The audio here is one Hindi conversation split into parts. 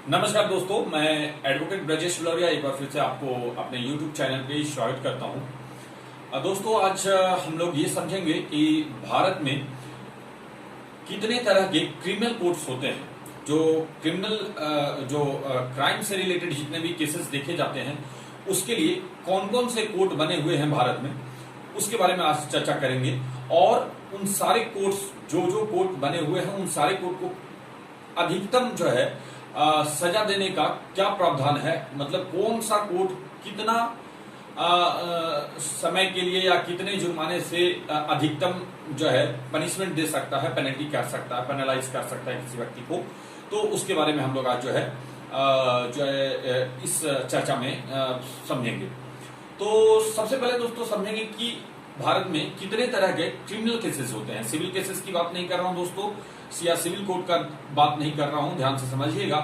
नमस्कार दोस्तों, मैं एडवोकेट ब्रजेश लौरिया एक बार फिर से आपको अपने YouTube चैनल पे स्वागत करता हूं। दोस्तों, आज हम लोग ये समझेंगे कि भारत में कितने तरह के क्रिमिनल कोड्स होते हैं। जो क्राइम से रिलेटेड जितने भी केसेस देखे जाते हैं उसके लिए कौन कौन से कोड बने हुए हैं भारत में, उसके बारे में आज चर्चा करेंगे। और उन सारे कोड्स जो कोड बने हुए हैं उन सारे कोड को अधिकतम जो है सजा देने का क्या प्रावधान है, मतलब कौन सा कोड कितना समय के लिए या कितने जुर्माने से अधिकतम जो है पनिशमेंट दे सकता है, पेनल्टी कर सकता है, पेनलाइज कर सकता है किसी व्यक्ति को। तो उसके बारे में हम लोग आज जो है इस चर्चा में समझेंगे। तो सबसे पहले दोस्तों समझेंगे कि भारत में कितने तरह के क्रिमिनल केसेस होते हैं। सिविल केसेस की बात नहीं कर रहा हूं दोस्तों, या सिविल कोड का बात नहीं कर रहा हूं, ध्यान से समझिएगा।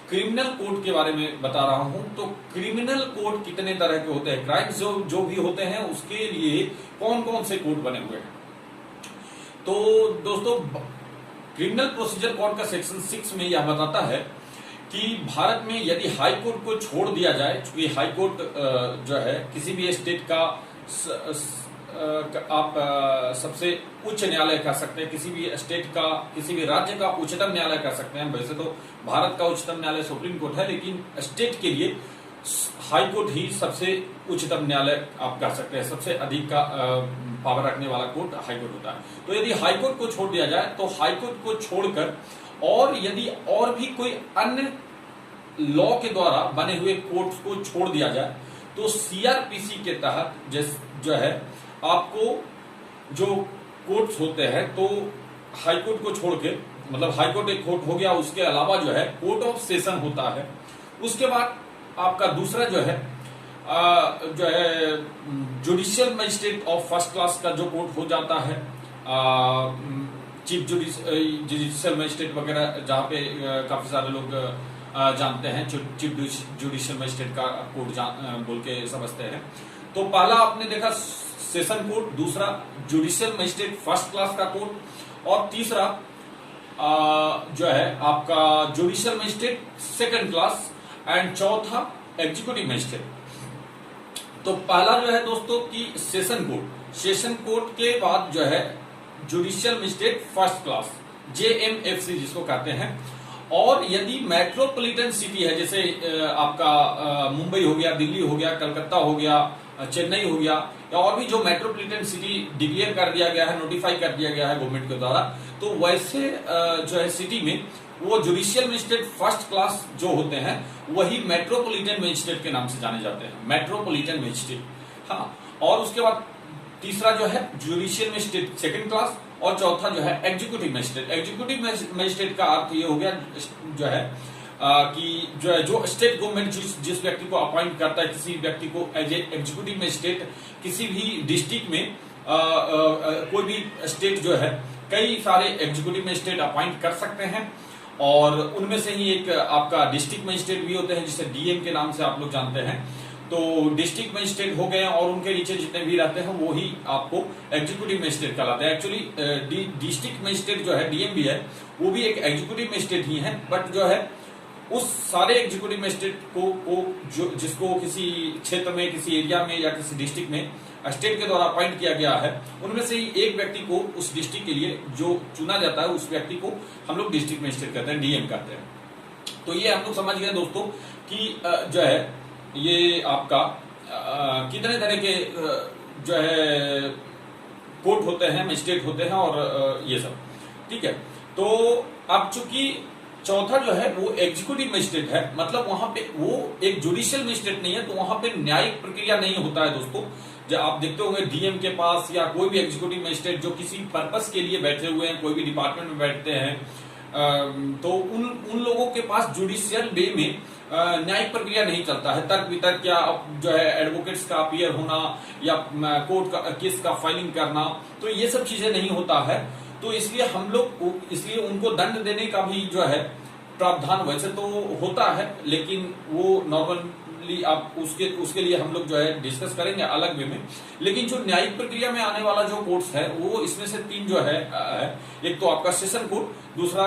क्रिमिनल कोड के बारे में बता रहा हूं। तो क्रिमिनल कोड कितने तरह के होते हैं, क्राइम्स जो भी होते हैं उसके लिए कौन कौन से कोड बने हुए हैं। तो दोस्तों, क्रिमिनल प्रोसीजर कोड का सेक्शन 6 में यह बताता है कि भारत में यदि हाई कोर्ट को छोड़ दिया जाए, क्योंकि हाई कोर्ट जो है किसी भी स्टेट का आप सबसे उच्च न्यायालय कह सकते हैं, किसी भी स्टेट का, किसी भी राज्य का उच्चतम न्यायालय कह सकते हैं। वैसे तो भारत का उच्चतम न्यायालय सुप्रीम कोर्ट है, लेकिन स्टेट के लिए हाई कोर्ट ही सबसे उच्चतम न्यायालय आप कह सकते हैं। सबसे अधिक का पावर रखने वाला कोर्ट हाई कोर्ट होता है। तो यदि हाई कोर्ट को छोड़ दिया जाए तो हाई कोर्ट को छोड़कर और यदि और भी कोई अन्य लॉ के द्वारा बने हुए कोर्ट्स को छोड़ दिया जाए तो सीआरपीसी के तहत जो है आपको जो कोर्ट्स होते हैं, तो हाई कोर्ट को छोड़ के, मतलब हाई कोर्ट एक कोर्ट हो गया, उसके अलावा जो है कोर्ट ऑफ सेशन होता है। उसके बाद आपका दूसरा जो है judicial magistrate of first class का जो कोर्ट हो जाता है, चीफ जुडिशियल मजिस्ट्रेट वगैरह, जहां पे काफी सारे लोग जानते हैं, चीफ जुडिशियल मजिस्ट्रेट का कोर्ट बोल के समझते हैं। तो पहला आपने देखा सेशन कोर्ट, दूसरा जुडिशियल मजिस्ट्रेट फर्स्ट क्लास का कोर्ट, और तीसरा जो है आपका judicial magistrate second class, and चौथा एग्जीक्यूटिव मजिस्ट्रेट। तो पहला जो है दोस्तों कि सेशन कोर्ट, सेशन कोर्ट के बाद जो है judicial magistrate first class, JMFC जिसको कहते हैं। और यदि मेट्रोपॉलिटन सिटी है, जैसे आपका मुंबई हो गया, दिल्ली हो गया, कलकत्ता हो गया, चेन्नई हो गया, या और भी जो मेट्रोपॉलिटन सिटी डिक्लेयर कर दिया गया है, नोटिफाई कर दिया गया है गवर्नमेंट के द्वारा, तो वैसे जो है सिटी में वो जुडिशियल मजिस्ट्रेट फर्स्ट क्लास जो होते हैं वही मेट्रोपॉलिटन मजिस्ट्रेट के नाम से जाने जाते हैं, मेट्रोपॉलिटन मजिस्ट्रेट। हाँ, और उसके बाद तीसरा जो है जुडिशियल मजिस्ट्रेट सेकंड क्लास, और चौथा जो है एग्जीक्यूटिव मजिस्ट्रेट। एग्जीक्यूटिव मजिस्ट्रेट का अर्थ ये हो गया जो है कि जो स्टेट गवर्नमेंट जिस व्यक्ति को अपॉइंट करता है, किसी व्यक्ति को एज ए एग्जीक्यूटिव मजिस्ट्रेट किसी भी डिस्ट्रिक्ट में, कोई भी स्टेट जो है कई सारे एग्जीक्यूटिव मजिस्ट्रेट अपॉइंट कर सकते हैं, और उनमें से ही एक आपका डिस्ट्रिक्ट मजिस्ट्रेट भी होते हैं, जिसे डीएम के नाम से आप लोग जानते हैं। तो डिस्ट्रिक्ट मजिस्ट्रेट हो गए, और उनके नीचे जितने भी रहते हैं वो ही आपको एग्जीक्यूटिव मजिस्ट्रेट कहलाते हैं। एक्चुअली डिस्ट्रिक्ट मजिस्ट्रेट जो है डीएम भी है, वो भी एक एग्जीक्यूटिव मजिस्ट्रेट ही है, बट जो है उस सारे एग्जीक्यूटिव मजिस्ट्रेट को जिसको किसी क्षेत्र में, किसी एरिया में या किसी डिस्ट्रिक्ट में स्टेट के द्वारा अपॉइंट किया गया है, उनमें से ही एक व्यक्ति को उस डिस्ट्रिक्ट के लिए जो चुना जाता है, उस व्यक्ति को हम लोग डिस्ट्रिक्ट मजिस्ट्रेट कहते हैं, डीएम कहते हैं। तो ये हम लोग समझ गए दोस्तों कि जो है ये आपका कितने तरह के जो है कोर्ट होते हैं, मजिस्ट्रेट होते हैं, और ये सब ठीक है। तो अब चूंकि चौथा जो है वो एग्जीक्यूटिव मजिस्ट्रेट है, मतलब वहां पे वो एक जुडिशियल मजिस्ट्रेट नहीं है, तो वहां पे न्यायिक प्रक्रिया नहीं होता है दोस्तों। जब आप देखते होंगे डीएम के पास या कोई भी एग्जीक्यूटिव मजिस्ट्रेट जो किसी पर्पस के लिए बैठे हुए हैं, कोई भी डिपार्टमेंट में बैठते हैं, तो उन लोगों के पास जुडिशियल वे में न्यायिक प्रक्रिया नहीं चलता है। तर्क वितर्क या जो है एडवोकेट्स का अपीयर होना या कोर्ट का केस का फाइलिंग करना, तो ये सब चीजें नहीं होता है। तो इसलिए हम लोग इसलिए उनको दंड देने का भी जो है प्रावधान वैसे तो होता है, लेकिन वो नॉर्मल लिए आप उसके लिए हम लोग जो है डिस्कस करेंगे अलग वे में। लेकिन जो न्यायिक प्रक्रिया में आने वाला जो कोर्ट्स है वो इसमें से 3 जो है, एक तो आपका सेशन कोर्ट, दूसरा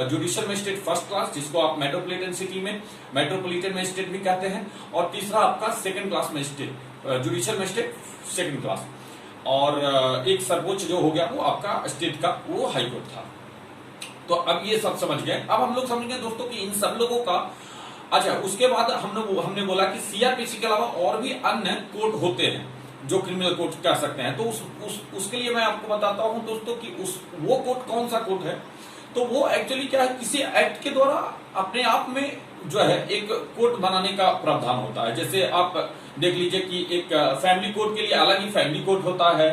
जुडिशियल मजिस्ट्रेट फर्स्ट क्लास जिसको आप मेट्रोपॉलिटन सिटी में मेट्रोपॉलिटन मजिस्ट्रेट भी कहते हैं, और तीसरा आपका second class magistrate judicial magistrate second class, और एक सर्वोच्च जो हो गया वो आपका स्टेट का वो हाई कोर्ट था। तो अब ये सब समझ गए। अब हम लोग समझ गए दोस्तों कि इन सब लोगों का, अच्छा उसके बाद हमने बोला कि सीआरपीसी के अलावा और भी अन्य कोर्ट होते हैं जो क्रिमिनल कोर्ट कह सकते हैं। तो उसके लिए मैं आपको बताता हूं दोस्तों कि वो कोर्ट कौन सा कोर्ट है। तो वो एक्चुअली क्या है, किसी एक्ट के द्वारा अपने आप में जो है एक कोर्ट बनाने का प्रावधान होता है। जैसे आप देख लीजिए कि एक फैमिली कोर्ट के लिए अलग ही फैमिली कोर्ट होता है,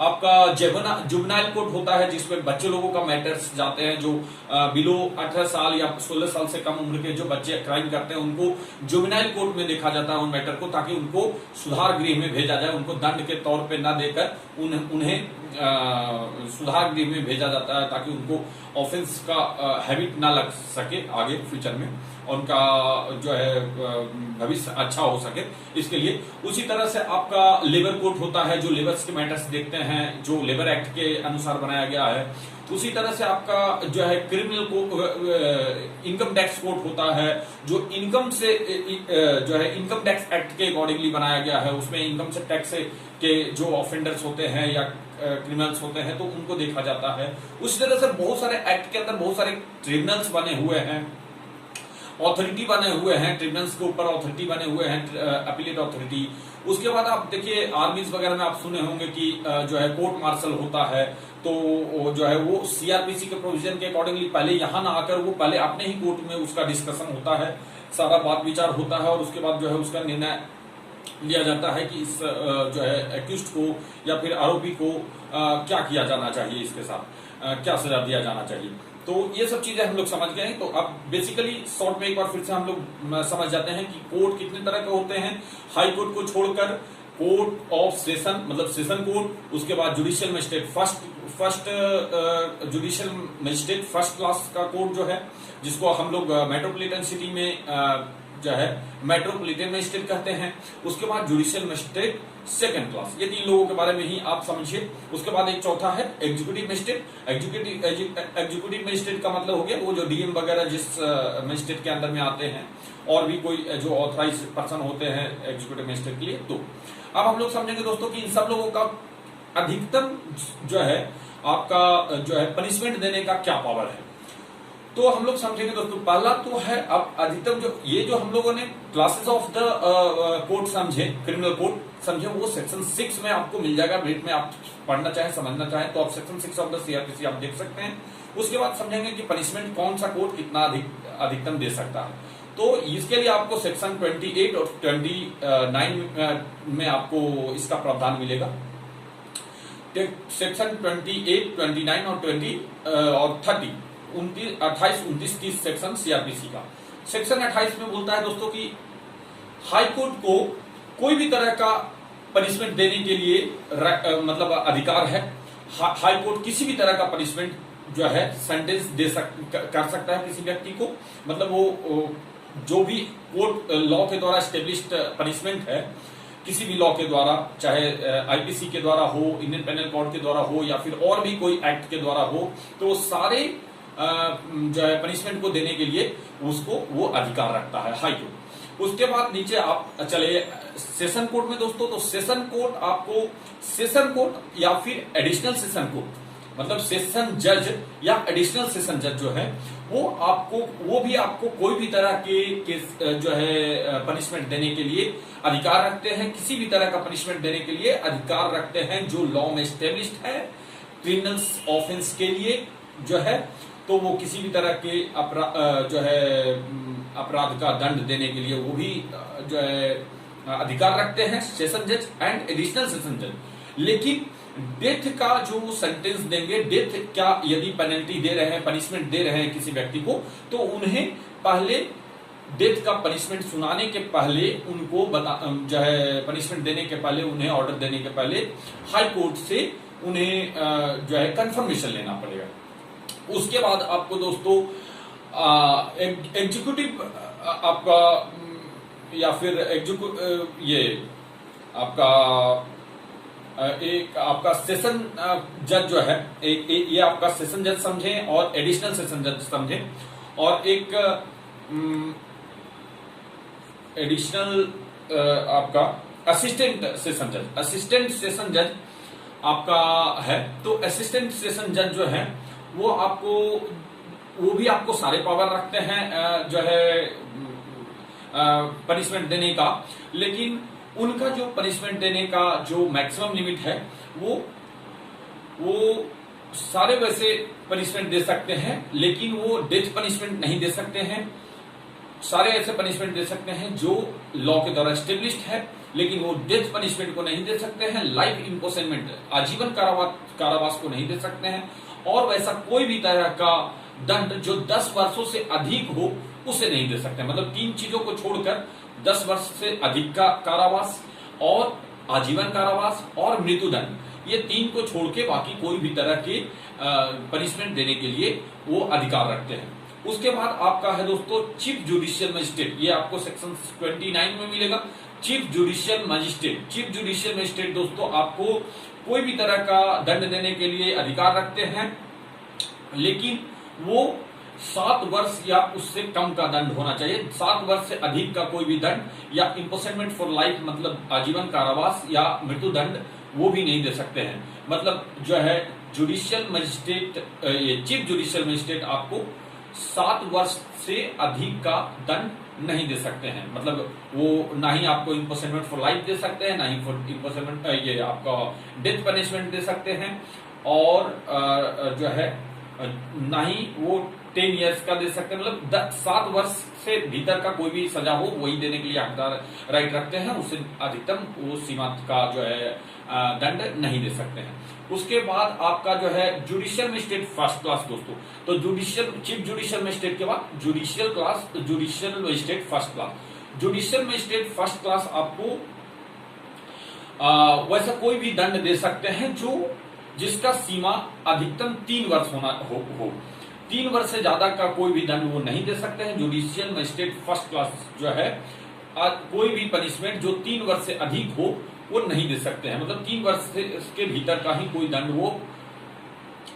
आपका जुवेनाइल कोर्ट होता है जिसमें बच्चे लोगों का मैटर्स जाते हैं, जो बिलो 18 साल या 16 साल से कम उम्र के जो बच्चे क्राइम करते हैं उनको जुवेनाइल कोर्ट में देखा जाता है उन मैटर को, ताकि उनको सुधार गृह में भेजा जाए, उनको दंड के तौर पे न देकर उन्हें सुधार गृह में भेजा जाता है, ताकि उनको ऑफेंस का हैबिट ना लग सके आगे फ्यूचर में, उनका जो है भविष्य अच्छा हो सके इसके लिए। उसी तरह से आपका लेबर कोर्ट होता है जो लेबर्स के मैटर्स देखते हैं, जो लेबर एक्ट के अनुसार बनाया गया है। उसी तरह से आपका जो है क्रिमिनल इनकम टैक्स कोर्ट होता है जो इनकम से जो है इनकम टैक्स एक्ट के अकॉर्डिंगली बनाया गया है। उसमें इनकम से टैक्स के जो ऑफेंडर्स होते हैं या क्रिमिनल्स होते हैं तो उनको देखा जाता है। उसी तरह से बहुत सारे एक्ट के अंदर बहुत सारे ट्रिब्यूनल्स बने हुए हैं, ऑथोरिटी बने हुए हैं, ट्रिब्यूनल्स के ऊपर ऑथोरिटी बने हुए हैं, अपीलेट अथॉरिटी। उसके बाद आप देखिए आर्मीज वगैरह में आप सुने होंगे कि जो है कोर्ट मार्शल होता है, तो जो है वो सीआरपीसी के प्रोविजन के अकॉर्डिंगली पहले यहाँ ना आकर वो पहले अपने ही कोर्ट में उसका डिस्कशन होता है, सारा बात विचार होता है, और उसके बाद जो है उसका निर्णय लिया जाता है कि इस जो है एक्यूज्ड को या फिर आरोपी को क्या किया जाना चाहिए, इसके साथ क्या सजा दिया जाना चाहिए। तो ये सब चीजें हम लोग समझ गए हैं। तो अब बेसिकली शॉर्ट में एक बार फिर से हम लोग समझ जाते हैं कि कोर्ट कितने तरह के होते हैं। हाई कोर्ट को छोड़कर कोर्ट ऑफ सेशन मतलब सेशन कोर्ट, उसके बाद judicial magistrate first judicial magistrate first class का कोर्ट जो है, जिसको हम लोग मेट्रोपॉलिटन सिटी में जो है मेट्रोपॉलिटन मजिस्ट्रेट कहते हैं। उसके बाद जुडिशियल मजिस्ट्रेट सेकंड क्लास, ये 3 लोगों के बारे में ही आप समझिए। उसके बाद एक चौथा है एग्जीक्यूटिव मजिस्ट्रेट। एग्जीक्यूटिव मजिस्ट्रेट का मतलब हो गया वो जो डीएम वगैरह जिस मजिस्ट्रेट के अंदर में आते हैं, और भी कोई जो ऑथराइज पर्सन होते हैं एग्जीक्यूटिव मजिस्ट्रेट के लिए। तो अब हम लोग समझेंगे दोस्तों कि इन सब लोगों का अधिकतम जो है आपका जो है पनिशमेंट देने का क्या पावर है। तो हम लोग समझेंगे दोस्तों, पहला तो है अब अधिकतम जो हम लोगों ने क्लासेस ऑफ द कोर्ट समझे, क्रिमिनल कोर्ट समझे, वो सेक्शन 6 में आपको मिल जाएगा। ब्रीफ में आप पढ़ना चाहें समझना चाहें तो आप सेक्शन 6 ऑफ द सीआरपीसी आप देख सकते हैं। उसके बाद समझेंगे कि पनिशमेंट कौन सा कोर्ट कितना अधिकतम दे सकता है। तो इसके लिए आपको सेक्शन 28 और 29 में आपको इसका प्रावधान मिलेगा। सेक्शन 28, 29 और 30 28, 29, 30 सेक्शन सीआरपीसी का। सेक्शन 28 में बोलता है दोस्तों कि हाई कोर्ट को कोई भी तरह का पनिशमेंट देने के लिए मतलब अधिकार है। हाई कोर्ट किसी भी तरह का पनिशमेंट जो है सेंटेंस कर सकता है किसी व्यक्ति को, मतलब वो जो भी कोर्ट लॉ के द्वारा एस्टेब्लिश्ड पनिशमेंट है, किसी भी लॉ के द्वारा, चाहे आईपीसी के द्वारा हो, इंडियन पेनल कोड के द्वारा हो, या फिर और भी कोई एक्ट के द्वारा हो, तो सारे जो है पनिशमेंट को देने के लिए उसको वो अधिकार रखता है हाई कोर्ट। उसके बाद नीचे आप चले सेशन कोर्ट में दोस्तों। तो सेशन कोर्ट आपको सेशन कोर्ट या फिर एडिशनल सेशन कोर्ट, मतलब सेशन जज या एडिशनल सेशन जज जो है वो भी आपको कोई भी तरह के जो है पनिशमेंट देने के लिए अधिकार रखते हैं। किसी भी तरह का पनिशमेंट देने के लिए अधिकार रखते हैं जो लॉ में एस्टेब्लिश्ड है क्रिमिनल्स ऑफेंस के लिए जो है। तो वो किसी भी तरह के जो है अपराध का दंड देने के लिए वो भी जो है अधिकार रखते हैं सेशन जज एंड एडिशनल सेशन जज। लेकिन डेथ का जो वो सेंटेंस देंगे, डेथ क्या यदि पेनल्टी दे रहे हैं, पनिशमेंट दे रहे हैं किसी व्यक्ति को, तो उन्हें पहले डेथ का पनिशमेंट सुनाने के पहले उनको जो है पनिशमेंट देने के पहले उन्हें ऑर्डर देने के पहले हाई कोर्ट से उन्हें जो है कंफर्मेशन लेना पड़ेगा। उसके बाद आपको दोस्तों एग्जीक्यूटिव आपका या फिर ये आपका एक आपका सेशन जज जो है, ये आपका सेशन जज समझें और एडिशनल सेशन जज समझें, और एक एडिशनल आपका असिस्टेंट सेशन जज। असिस्टेंट सेशन जज आपका है, तो असिस्टेंट सेशन जज जो है वो भी आपको सारे पावर रखते हैं जो है पनिशमेंट देने का, लेकिन उनका जो पनिशमेंट देने का जो मैक्सिमम लिमिट है वो सारे वैसे पनिशमेंट दे सकते हैं, लेकिन वो डेथ पनिशमेंट नहीं दे सकते हैं। सारे ऐसे पनिशमेंट दे सकते हैं जो लॉ के द्वारा एस्टेब्लिश्ड है, लेकिन वो डेथ पनिशमेंट को नहीं दे सकते हैं। लाइफ इम्पोर्सनमेंट, आजीवन कारावास को नहीं दे सकते हैं, और वैसा कोई भी तरह का दंड जो 10 वर्षों से अधिक हो उसे नहीं दे सकते। मतलब 3 चीजों को छोड़कर 10 वर्ष से अधिक का कारावास और आजीवन कारावास और मृत्युदंड, ये 3 को छोड़ के बाकी कोई भी तरह के पनिशमेंट देने के लिए वो अधिकार रखते हैं। उसके बाद आपका है दोस्तों चीफ जुडिशियल मजिस्ट्रेट, ये आपको सेक्शन 29 में मिलेगा। Chief judicial magistrate, chief judicial magistrate दोस्तों आपको कोई भी तरह का दंड देने के लिए अधिकार रखते हैं, लेकिन वो 7 वर्ष या उससे कम का दंड होना चाहिए। 7 वर्ष से अधिक का कोई भी दंड या इम्पोर्सनमेंट फॉर लाइफ मतलब आजीवन कारावास या मृत्युदंड वो भी नहीं दे सकते हैं। मतलब जो है जुडिशियल मजिस्ट्रेट, ये चीफ जुडिशियल मजिस्ट्रेट आपको 7 वर्ष से अधिक का दंड नहीं दे सकते हैं। मतलब वो ना ही आपको इम्पोर्सनमेंट फॉर लाइफ दे सकते हैं, ना ही फॉर इम्पोर्सनमेंट ये आपका डेथ पनिशमेंट दे सकते हैं, और जो है ना ही वो 10 इयर्स का दे सकते हैं। मतलब 7 वर्ष से भीतर का कोई भी सजा हो वही देने के लिए हकदार राइट रखते हैं, उससे अधिकतम वो सीमा का जो है दंड नहीं दे सकते हैं। उसके बाद आपका जो है जुडिशियल मजिस्ट्रेट फर्स्ट क्लास दोस्तों, तो जुडिशियल चीफ जुडिशियल मजिस्ट्रेट के बाद judicial magistrate first class. Judicial magistrate first class आपको वैसा कोई भी दंड दे सकते हैं जो जिसका सीमा अधिकतम 3 वर्ष होना हो 3 वर्ष से ज्यादा का कोई भी दंड वो नहीं दे सकते हैं। जुडिशियल मजिस्ट्रेट फर्स्ट क्लास जो है कोई भी पनिशमेंट जो 3 वर्ष से अधिक हो वो नहीं दे सकते हैं। मतलब 3 वर्ष से इसके भीतर का ही कोई दंड वो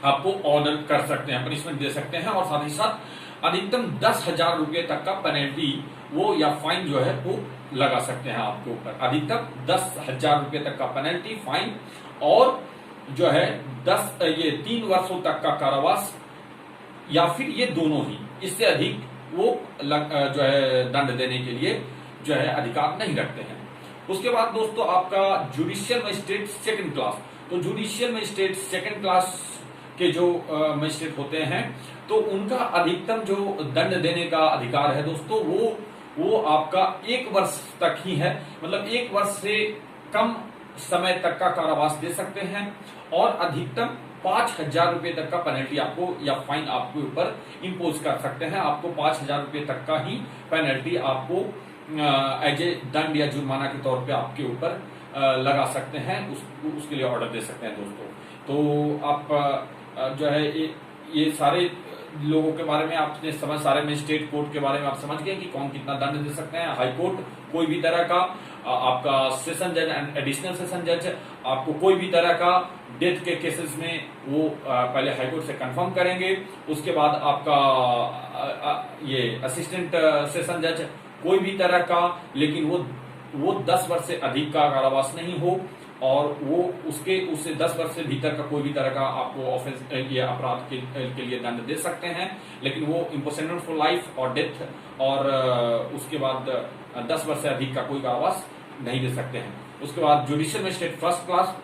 आपको ऑर्डर कर सकते हैं, पनिशमेंट दे सकते हैं, और साथ ही साथ अधिकतम 10,000 रुपए तक का पेनल्टी वो या फाइन जो है वो लगा सकते हैं आपके ऊपर। अधिकतम 10,000 रुपए तक का पेनल्टी, फाइन, और जो है 3 वर्षों तक का कारावास, या फिर ये दोनों ही। इससे अधिक वो जो है दंड देने के लिए जो है अधिकार नहीं रखते हैं। उसके बाद दोस्तों आपका जुडिशियल मजिस्ट्रेट सेकंड क्लास, तो जुडिशियल मजिस्ट्रेट सेकंड क्लास के जो मजिस्ट्रेट होते हैं तो उनका अधिकतम जो दंड देने का अधिकार है दोस्तों वो आपका 1 वर्ष तक ही है। मतलब 1 वर्ष से कम समय तक का कारावास दे सकते हैं, और अधिकतम 5,000 रुपए तक का पेनल्टी आपको या फाइन आपके ऊपर इम्पोज कर सकते हैं। आपको 5,000 रुपए तक का ही पेनल्टी आपको एज ए दंड या जुर्माना के तौर पे आपके ऊपर लगा सकते हैं, उसके लिए ऑर्डर दे सकते हैं दोस्तों। तो आप जो है ये सारे लोगों के बारे में आपने सारे मजिस्ट्रेट कोर्ट के बारे में आप समझ गए कि कौन कितना दंड दे सकते हैं। हाई कोर्ट कोई भी तरह का, आपका सेशन जज एंड एडिशनल सेशन जज आपको कोई भी तरह का डेथ के केसेस में वो पहले हाई कोर्ट से कंफर्म करेंगे। उसके बाद आपका ये असिस्टेंट सेशन जज कोई भी तरह का, लेकिन वो 10 वर्ष से अधिक का कारावास नहीं हो, और वो उससे 10 वर्ष से भीतर का कोई भी तरह का आपको ऑफेंस या अपराध के लिए दंड दे सकते हैं, लेकिन वो इम्पोर्सनमेंट फॉर लाइफ और डेथ और उसके बाद 10 वर्ष से अधिक का कोई कारावास नहीं दे सकते हैं। उसके बाद judicial magistrate first class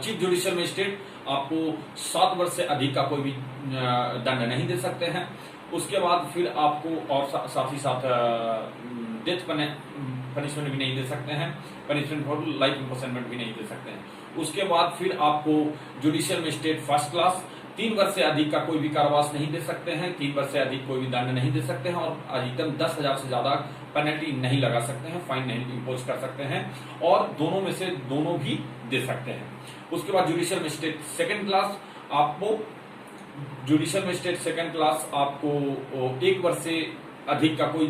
chief judicial magistrate आपको 7 वर्ष से अधिक का कोई भी दंड नहीं दे सकते हैं। उसके बाद फिर आपको और साथ ही साथ डेथ पनिशमेंट भी नहीं दे सकते हैं, पनिशमेंट फॉर लाइफ इम्पोर्सनमेंट भी नहीं दे सकते हैं। उसके बाद फिर आपको जुडिशियल मजिस्ट्रेट फर्स्ट क्लास 3 वर्ष से अधिक का कोई भी कारावास नहीं दे सकते हैं, 3 वर्ष से अधिक कोई भी दंड नहीं दे सकते हैं, और अधिकतम 10,000 से ज्यादा पेनल्टी नहीं लगा सकते हैं, फाइन नहीं इम्पोज कर सकते हैं, और दोनों में से दोनों भी दे सकते हैं। उसके बाद जुडिशियल मजिस्ट्रेट सेकंड क्लास आपको 1 वर्ष से अधिक का कोई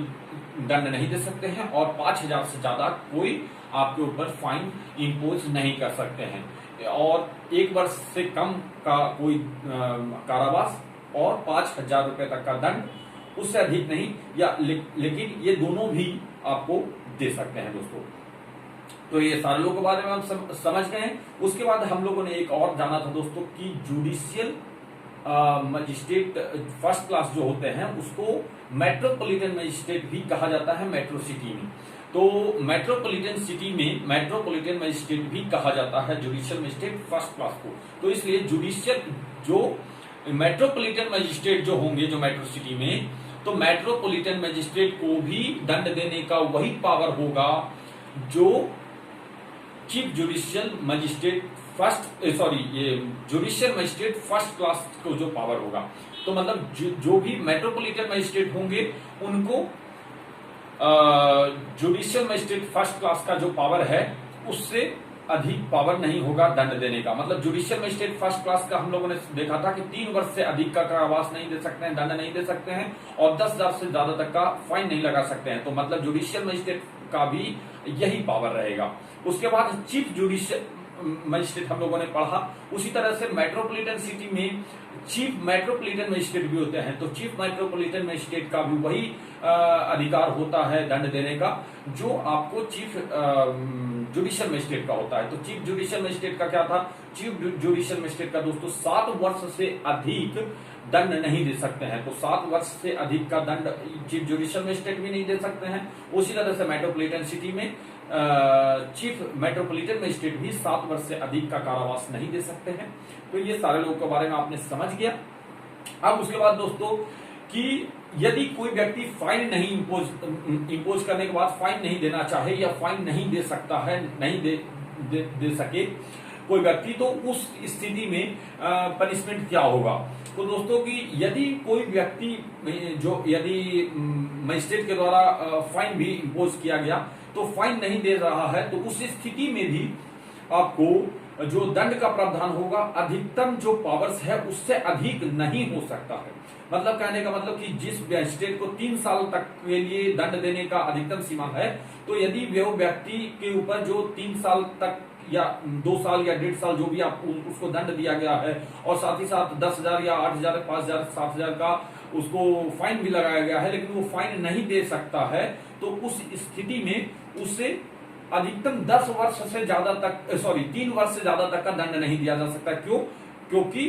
दंड नहीं दे सकते हैं और 5,000 से ज्यादा कोई आपके ऊपर फाइन इंपोज नहीं कर सकते हैं और 1 वर्ष से कम का कोई कारावास और 5,000 रुपए तक का दंड, उससे अधिक नहीं या लेकिन ये दोनों भी आपको दे सकते हैं दोस्तों। तो ये सारे लोगों के बारे में हम समझ गए हैं। उसके बाद हम लोगों ने एक और जाना था दोस्तों कि जुडिशियल मजिस्ट्रेट फर्स्ट क्लास जो होते हैं उसको मेट्रोपॉलिटन मजिस्ट्रेट भी कहा जाता है मेट्रो सिटी में। तो मेट्रोपॉलिटन सिटी में मेट्रोपॉलिटन मजिस्ट्रेट भी कहा जाता है जुडिशियल मजिस्ट्रेट फर्स्ट क्लास को। तो इसलिए जुडिशियल जो मेट्रोपॉलिटन मजिस्ट्रेट जो होंगे जो मेट्रो सिटी में, तो मेट्रोपॉलिटन मजिस्ट्रेट को भी दंड देने का वही पावर होगा जो chief judicial magistrate judicial magistrate first class को जो पावर होगा। तो मतलब जो भी मेट्रोपॉलिटन मजिस्ट्रेट होंगे उनको जुडिशियल मजिस्ट्रेट फर्स्ट क्लास का जो पावर है उससे अधिक पावर नहीं होगा दंड देने का। मतलब जुडिशियल मजिस्ट्रेट फर्स्ट क्लास का हम लोगों ने देखा था कि 3 वर्ष से अधिक का कारावास नहीं दे सकते हैं, दंड नहीं दे सकते हैं और 10,000 से ज्यादा तक का फाइन नहीं लगा सकते हैं। तो मतलब जुडिशियल मजिस्ट्रेट का भी यही पावर रहेगा। उसके बाद चीफ जुडिशियल मजिस्ट्रेट हम लोगों ने पढ़ा, उसी तरह से मेट्रोपॉलिटन सिटी में चीफ मेट्रोपॉलिटन मजिस्ट्रेट भी होते हैं। तो चीफ मेट्रोपॉलिटन मजिस्ट्रेट का भी वही अधिकार होता है दंड देने का जो आपको चीफ जुडिशियल मजिस्ट्रेट का होता है। तो चीफ जुडिशियल मजिस्ट्रेट का क्या था, चीफ जुडिशियल मजिस्ट्रेट का दोस्तों 7 वर्ष से अधिक दंड नहीं दे सकते हैं। तो 7 वर्ष से अधिक का दंड चीफ जुडिशियल मजिस्ट्रेट भी नहीं दे सकते हैं। उसी तरह से मेट्रोपॉलिटन सिटी में चीफ मेट्रोपॉलिटन मजिस्ट्रेट भी 7 वर्ष से अधिक का कारावास नहीं दे सकते हैं। तो ये सारे लोगों के बारे में आपने समझ गया। अब उसके बाद दोस्तों कि यदि कोई व्यक्ति फाइन नहीं इंपोज करने के बाद फाइन नहीं देना चाहे या फाइन नहीं दे सकता है, नहीं दे सके कोई व्यक्ति, तो उस स्थिति में पनिशमेंट क्या होगा। तो दोस्तों कि यदि कोई व्यक्ति यदि मजिस्ट्रेट के द्वारा फाइन भी इंपोज किया गया तो फाइन नहीं दे रहा है, तो उस स्थिति में भी आपको जो दंड का प्रावधान होगा अधिकतम जो पावर्स है उससे अधिक नहीं हो सकता है। मतलब कहने का मतलब कि जिस मजिस्ट्रेट को 3 साल तक के लिए दंड देने का अधिकतम सीमा है, तो यदि वो व्यक्ति के ऊपर जो 3 साल तक या 2 साल या 1.5 साल जो भी आप उसको दंड दिया गया है और साथ ही साथ 10,000 या 8,000 5,000 7,000 का उसको फाइन भी लगाया गया है, लेकिन वो फाइन नहीं दे सकता है, तो उस स्थिति में उससे अधिकतम 10 वर्ष से ज्यादा तक 3 वर्ष से ज्यादा तक का दंड नहीं दिया जा सकता। क्यों? क्योंकि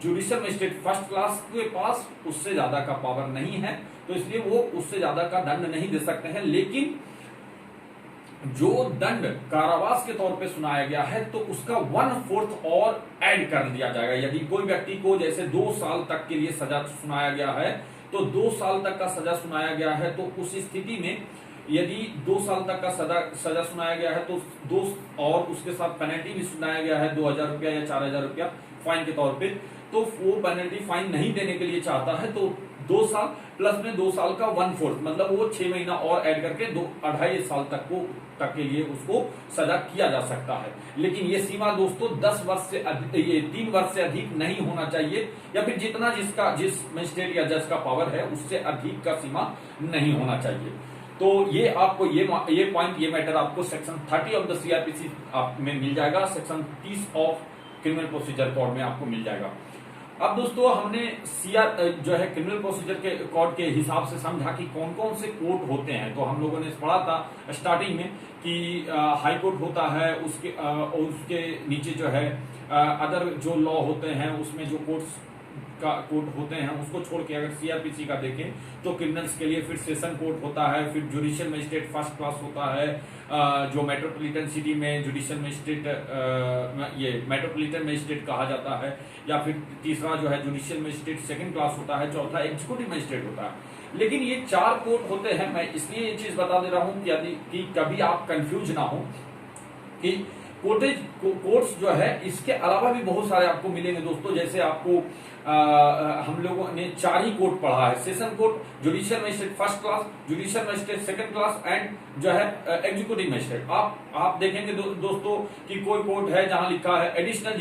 जुडिशियल मजिस्ट्रेट फर्स्ट क्लास के पास उससे ज्यादा का पावर नहीं है, तो इसलिए वो उससे ज्यादा का दंड नहीं दे सकते हैं। लेकिन जो दंड कारावास के तौर पे सुनाया गया है तो उसका 1/4 और ऐड कर दिया जाएगा। यदि कोई व्यक्ति को जैसे 2 साल तक के लिए सजा सुनाया गया है, तो 2 साल तक का सजा सुनाया गया है, तो उस स्थिति में यदि 2 साल तक का सजा सुनाया गया है तो 2 और उसके साथ पेनल्टी भी सुनाया गया है 2,000 रुपया या 4,000 रुपया फाइन के तौर पे, तो वो पेनल्टी फाइन नहीं देने के लिए चाहता है, तो 2 साल प्लस में 2 साल का 1/4 मतलब वो 6 महीना और ऐड करके 2.5 साल तक के लिए उसको सजा किया जा सकता है। लेकिन ये सीमा दोस्तों 10 वर्ष से अधिक, ये 3 वर्ष से अधिक नहीं होना चाहिए, या फिर जितना जिस मजिस्ट्रेट या जज का पावर है उससे अधिक का सीमा नहीं होना चाहिए। तो ये आपको ये पॉइंट ये मैटर आपको सेक्शन 30 ऑफ द सीआरपीसी में मिल जाएगा, section 30 of criminal procedure code में आपको मिल जाएगा। अब दोस्तों हमने जो है क्रिमिनल प्रोसीजर के कोड के हिसाब से समझा कि कौन कौन से कोर्ट होते हैं। तो हम लोगों ने पढ़ा था स्टार्टिंग में कि हाई कोर्ट होता है, उसके नीचे जो है अदर जो लॉ होते हैं उसमें जो कोर्ट होते हैं उसको छोड़ के अगर सीआरपीसी का देखें तो क्रिमिनल्स के लिए फिर सेशन कोर्ट होता है, फिर जुडिशियल मजिस्ट्रेट फर्स्ट क्लास होता है, जो मेट्रोपॉलिटन सिटी में जुडिशियल मजिस्ट्रेट ये मेट्रोपॉलिटन मजिस्ट्रेट कहा जाता है, या फिर तीसरा जो है जुडिशियल मजिस्ट्रेट सेकंड क्लास होता है, चौथा एग्जीक्यूटिव मजिस्ट्रेट होता है। लेकिन ये 4 कोर्ट होते हैं। मैं इसलिए ये चीज बता दे रहा हूं कि कभी आप कंफ्यूज ना हो कि कोर्ट्स जो है इसके अलावा भी बहुत सारे आपको मिलेंगे दोस्तों। जैसे आपको हम लोगों ने 4 ही कोर्ट पढ़ा है, session court, judicial magistrate first class, judicial magistrate second class and जो है एग्जीक्यूटिव मजिस्ट्रेट। आप देखेंगे दोस्तों कि कोई कोर्ट है जहां लिखा है एडिशनल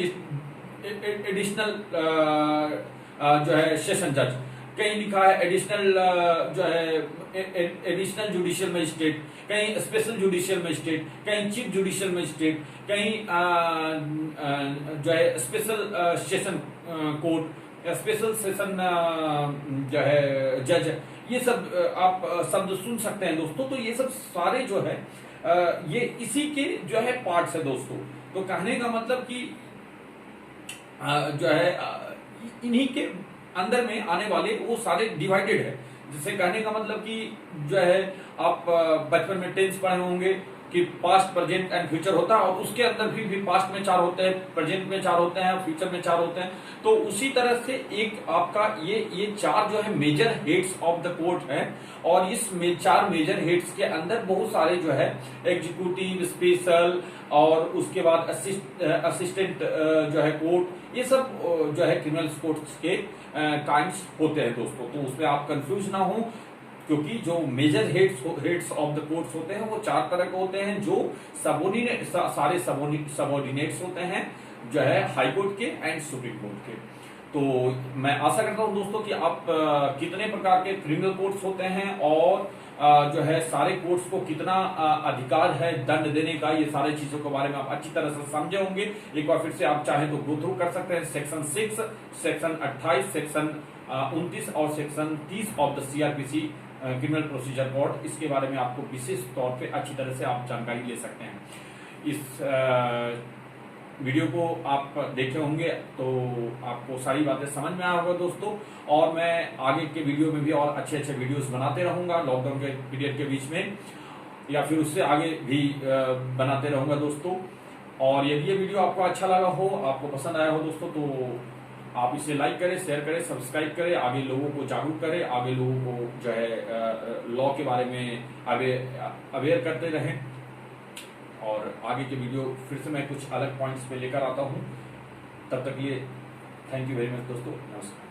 जो है सेशन जज, कहीं लिखा है एडिशनल जो है एडिशनल जुडिशियल मजिस्ट्रेट, कहीं स्पेशल जुडिशियल मजिस्ट्रेट, कहीं चीफ जुडिशियल मजिस्ट्रेट, कहीं जो है special session court, special session जो है जज, ये सब आप शब्द सुन सकते हैं दोस्तों। तो ये सब सारे जो है ये इसी के जो है पार्ट्स है दोस्तों। तो कहने का मतलब कि जो है इन्हीं के अंदर में आने वाले वो सारे डिवाइडेड है। जिससे कहने का मतलब कि जो है आप बचपन में टेंस पढ़े होंगे कि पास्ट, प्रेजेंट एंड फ्यूचर होता है, और उसके अंदर भी पास्ट में 4 होते हैं, प्रेजेंट में 4 होते हैं, फ्यूचर में 4 होते हैं। तो उसी तरह से एक आपका ये 4 जो है major heads of the court है, और इस 4 मेजर हेड्स के अंदर बहुत सारे जो है एग्जीक्यूटिव, स्पेशल और उसके बाद असिस्टेंट जो है कोर्ट, ये सब जो है क्रिमिनल कोर्ट्स के काइंड्स होते हैं दोस्तों। तो उसमें आप कंफ्यूज ना हो, क्योंकि जो major heads of the courts होते हैं वो 4 तरह के होते हैं, जो सारे सबॉर्डिनेट्स होते हैं जो है हाई कोर्ट के एंड सुप्रीम कोर्ट के। तो मैं आशा करता हूं दोस्तों कि आप कितने प्रकार के क्रिमिनल कोर्ट्स होते हैं और जो है सारे कोर्ट्स को कितना अधिकार है दंड देने का, ये सारी चीजों के बारे में आप अच्छी तरह से समझे होंगे। एक बार फिर से आप चाहें तो गो थ्रू कर सकते हैं सेक्शन 6, सेक्शन 28, सेक्शन 29 और section 30 of the CrPC criminal procedure code. इसके बारे में आपको विशेष तौर पे अच्छी तरह से आप जानकारी ले सकते हैं। इस वीडियो को आप देखे होंगे तो आपको सारी बातें समझ में आया होगा दोस्तों। और मैं आगे के वीडियो में भी और अच्छे अच्छे वीडियोस बनाते रहूंगा, लॉकडाउन के पीरियड के बीच में या फिर उससे आगे भी बनाते रहूंगा दोस्तों। और यदि ये वीडियो आपको अच्छा लगा हो, आपको पसंद आया हो दोस्तों, तो आप इसे लाइक करें, शेयर करें, सब्सक्राइब करें, आगे लोगों को जागरूक करें, आगे लोगों को जो है लॉ के बारे में अवेयर करते रहें। और आगे के वीडियो फिर से मैं कुछ अलग पॉइंट्स पे लेकर आता हूं। तब तक लिए थैंक यू वेरी मच दोस्तों, नमस्कार।